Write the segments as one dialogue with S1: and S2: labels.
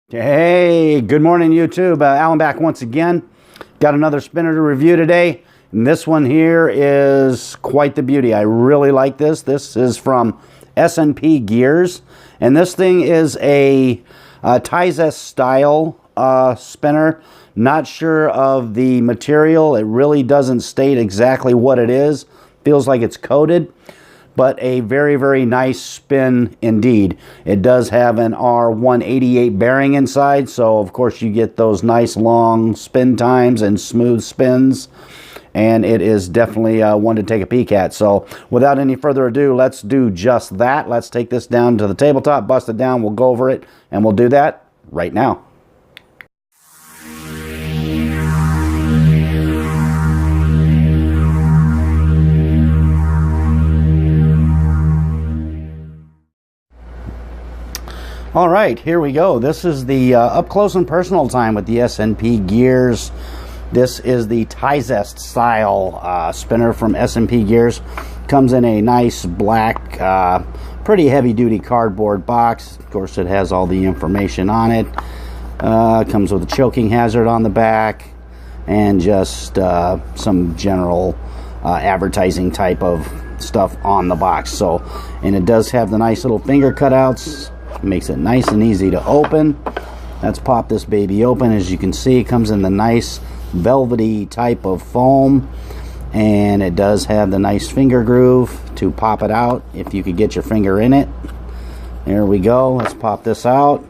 S1: Hey, good morning YouTube. Alan back once again. Got another spinner to review today. And this one here is quite the beauty. I really like this. This is from SNP Gears. And this thing is a Tyzest style spinner. Not sure of the material. It really doesn't state exactly what it is. Feels like it's coated. But a very, very nice spin indeed. It does have an R188 bearing inside, so of course you get those nice long spin times and smooth spins. And it is definitely one to take a peek at. So without any further ado, let's do just that. Let's take this down to the tabletop, bust it down, we'll go over it, and we'll do that right now. All right, here we go. This is the up close and personal time with the SNP Gears. This is the Tyzest style spinner from SNP Gears. Comes in a nice black, pretty heavy duty cardboard box. Of course, it has all the information on it. Comes with a choking hazard on the back and just some general advertising type of stuff on the box. So, and it does have the nice little finger cutouts. Makes it nice and easy to open. Let's pop this baby open. As you can see, it comes in the nice velvety type of foam, and it does have the nice finger groove to pop it out if you could get your finger in it. There we go. Let's pop this out.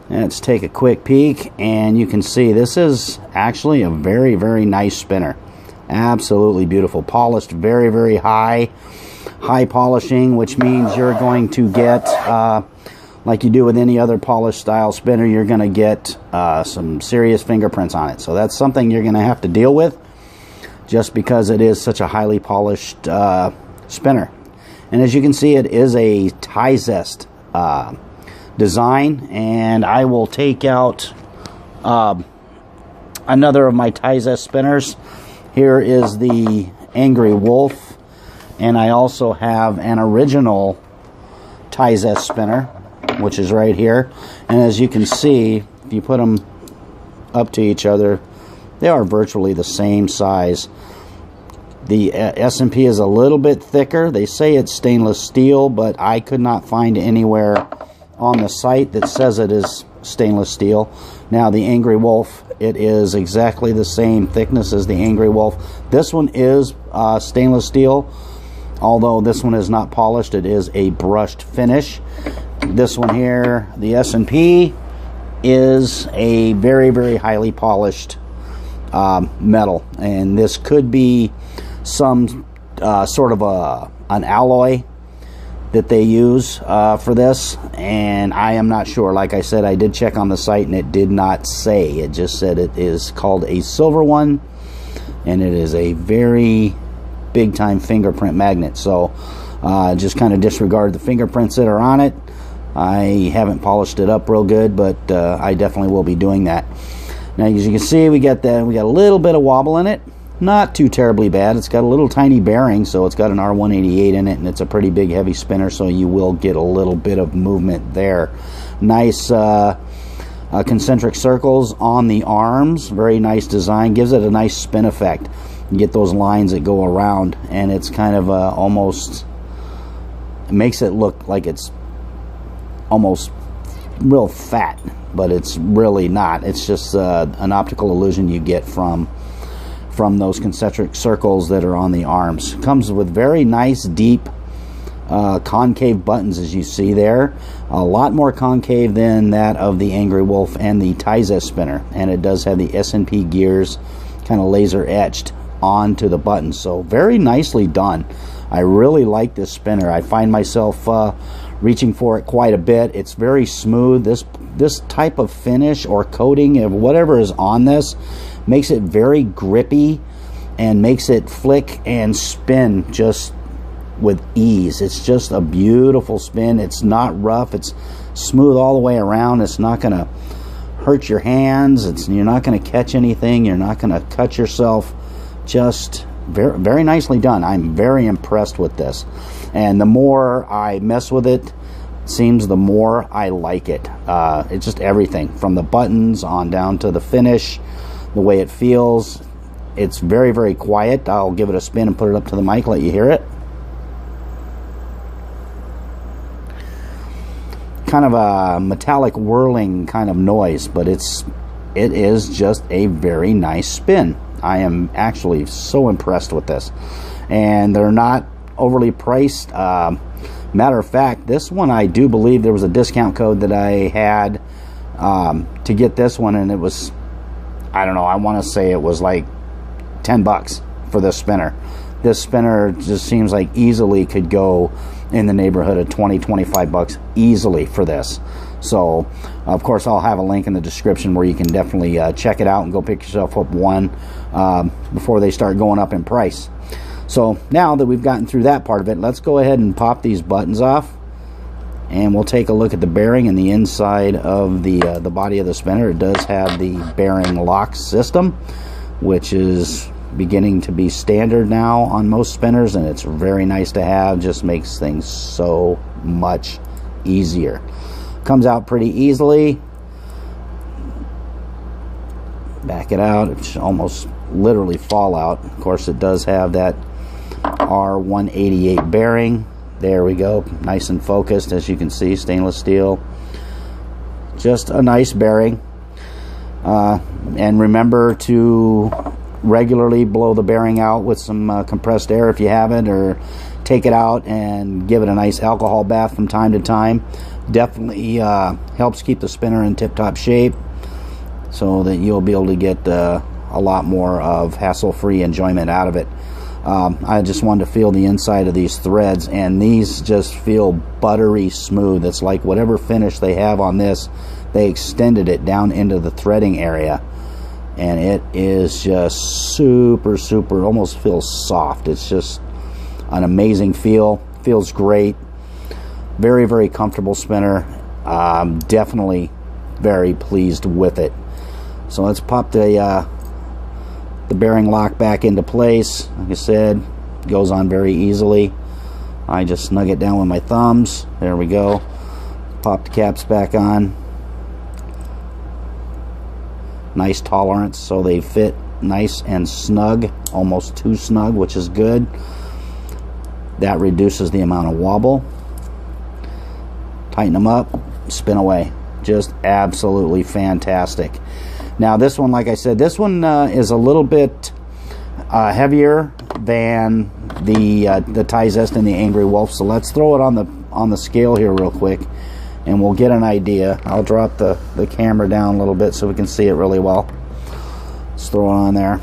S1: Let's take a quick peek, and you can see this is actually a very, very nice spinner. Absolutely beautiful. Polished very, very high polishing, which means you're going to get like you do with any other polished style spinner, you're going to get some serious fingerprints on it. So that's something you're going to have to deal with just because it is such a highly polished spinner. And as you can see, it is a Tyzest design, and I will take out another of my Tyzest spinners. Here is the Angry Wolf, and I also have an original Tyzest spinner, which is right here. And as you can see, if you put them up to each other, they are virtually the same size. The SNP is a little bit thicker. They say it's stainless steel, but I could not find anywhere on the site that says it is stainless steel. Now the Angry Wolf, it is exactly the same thickness as the Angry Wolf. This one is stainless steel, although this one is not polished. It is a brushed finish. This one here, the SNP, is a very, very highly polished metal, and this could be some sort of an alloy that they use for this, and I am not sure. Like I said, I did check on the site and it did not say. It just said it is called a silver one, and it is a very big time fingerprint magnet. So just kind of disregard the fingerprints that are on it. I haven't polished it up real good, but I definitely will be doing that. Now, as you can see, we got a little bit of wobble in it. Not too terribly bad. It's got a little tiny bearing, so it's got an R188 in it, and it's a pretty big heavy spinner, so you will get a little bit of movement there. Nice concentric circles on the arms. Very nice design. Gives it a nice spin effect. You get those lines that go around, and it's kind of almost, it makes it look like it's almost real fat, but it's really not. It's just an optical illusion you get from those concentric circles that are on the arms. Comes with very nice deep concave buttons, as you see there. A lot more concave than that of the Angry Wolf and the Tyzest spinner, and it does have the SNP Gears kind of laser etched onto the buttons. So very nicely done. I really like this spinner. I find myself reaching for it quite a bit. It's very smooth. This type of finish or coating of whatever is on this makes it very grippy and makes it flick and spin just with ease. It's just a beautiful spin. It's not rough. It's smooth all the way around. It's not going to hurt your hands. You're not going to catch anything. You're not going to cut yourself. Just very, very nicely done. I'm very impressed with this. And the more I mess with it, seems, the more I like it. It's just everything from the buttons on down to the finish, the way it feels. It's very, very quiet. I'll give it a spin and put it up to the mic, let you hear it. Kind of a metallic whirling kind of noise, but it is just a very nice spin. I am actually so impressed with this, and they're not overly priced. Matter of fact, this one, I do believe there was a discount code that I had to get this one, and it was, I don't know, I want to say it was like $10 for this spinner. This spinner just seems like easily could go in the neighborhood of 20-25 bucks easily for this. So of course I'll have a link in the description where you can definitely check it out and go pick yourself up one before they start going up in price. So now that we've gotten through that part of it, let's go ahead and pop these buttons off, and we'll take a look at the bearing and the inside of the body of the spinner. It does have the bearing lock system, which is beginning to be standard now on most spinners, and it's very nice to have. Just makes things so much easier. Comes out pretty easily. Back it out, it should almost literally fall out. Of course, it does have that R188 bearing. There we go, nice and focused, as you can see, stainless steel. Just a nice bearing. And remember to regularly blow the bearing out with some compressed air if you haven't, or take it out and give it a nice alcohol bath from time to time. Definitely helps keep the spinner in tip-top shape, so that you'll be able to get a lot more of hassle-free enjoyment out of it. I just wanted to feel the inside of these threads, and these just feel buttery smooth. It's like whatever finish they have on this, they extended it down into the threading area, and it is just super, super, almost feels soft. It's just an amazing feel. Feels great. Very, very comfortable spinner. Definitely very pleased with it. So let's pop the bearing lock back into place. Like I said, goes on very easily. I just snug it down with my thumbs. There we go. Pop the caps back on. Nice tolerance, so they fit nice and snug, almost too snug, which is good. That reduces the amount of wobble. Tighten them up, spin away. Just absolutely fantastic. Now this one, like I said, this one is a little bit heavier than the Tyzest and the Angry Wolf. So let's throw it on the scale here real quick, and we'll get an idea. I'll drop the camera down a little bit so we can see it really well. Let's throw it on there.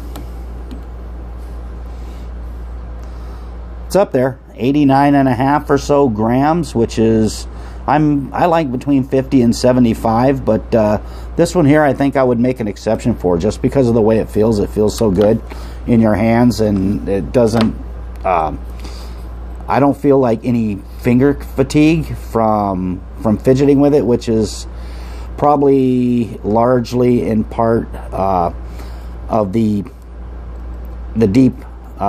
S1: It's up there, 89.5 or so grams, which is, I like between 50 and 75, but this one here I think I would make an exception for, just because of the way it feels. It feels so good in your hands, and it doesn't, I don't feel like any finger fatigue from fidgeting with it, which is probably largely in part of the deep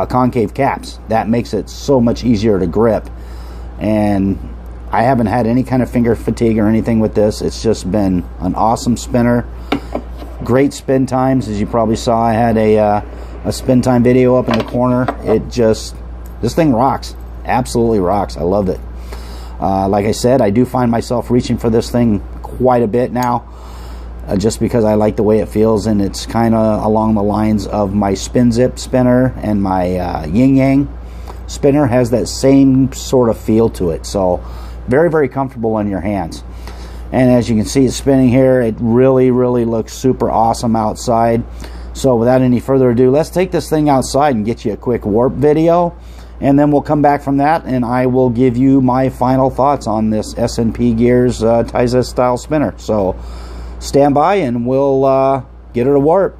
S1: concave caps. That makes it so much easier to grip, and I haven't had any kind of finger fatigue or anything with this. It's just been an awesome spinner. Great spin times, as you probably saw. I had a spin time video up in the corner. This thing rocks. Absolutely rocks. I love it. Like I said, I do find myself reaching for this thing quite a bit now, just because I like the way it feels, and it's kind of along the lines of my Spin Zip spinner, and my Yin Yang spinner has that same sort of feel to it. So very, very comfortable in your hands. And as you can see, it's spinning here. It really, really looks super awesome outside. So without any further ado, let's take this thing outside and get you a quick warp video, and then we'll come back from that and I will give you my final thoughts on this SNP Gears Tyzest style spinner. So stand by and we'll get it a warp.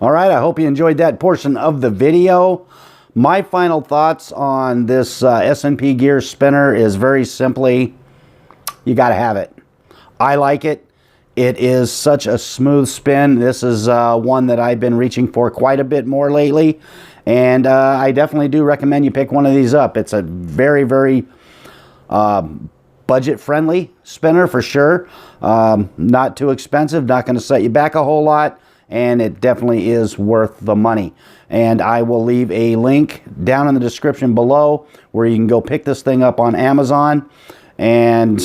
S1: All right, I hope you enjoyed that portion of the video. My final thoughts on this SNP gear spinner is very simply, you got to have it. I like it. It is such a smooth spin. This is one that I've been reaching for quite a bit more lately. And I definitely do recommend you pick one of these up. It's a very, very budget-friendly spinner for sure. Not too expensive, not going to set you back a whole lot, and it definitely is worth the money. And I will leave a link down in the description below where you can go pick this thing up on Amazon, and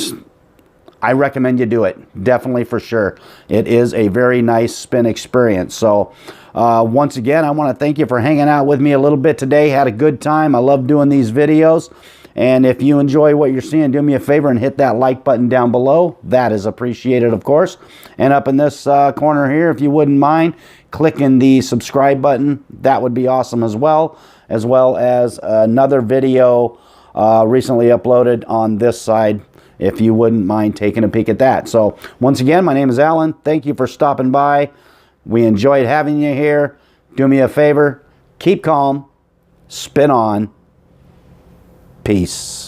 S1: I recommend you do it, definitely for sure. It is a very nice spin experience. So once again, I want to thank you for hanging out with me a little bit today. Had a good time. I love doing these videos. And if you enjoy what you're seeing, do me a favor and hit that like button down below. That is appreciated, of course. And up in this corner here, if you wouldn't mind, clicking the subscribe button. That would be awesome as well as another video recently uploaded on this side, if you wouldn't mind taking a peek at that. So once again, my name is Alan. Thank you for stopping by. We enjoyed having you here. Do me a favor, keep calm, spin on. Peace.